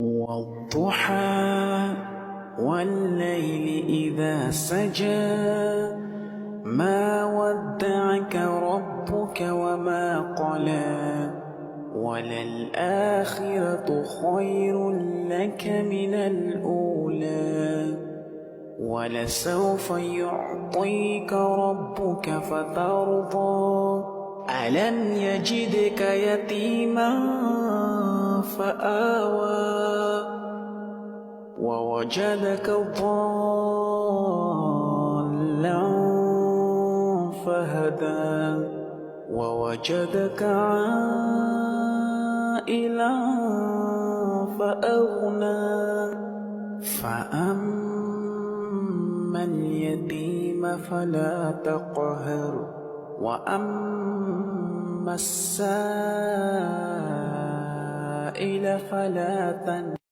والضحى والليل إذا سجى ما ودعك ربك وما قلى وللآخرة خير لك من الأولى ولسوف يعطيك ربك فترضى ألم يجدك يتيما فآوى ووجدك ضالا فهدى ووجدك عائلا فأغنى فأما اليتيم فلا تقهر وأما السائل فلا تنهر.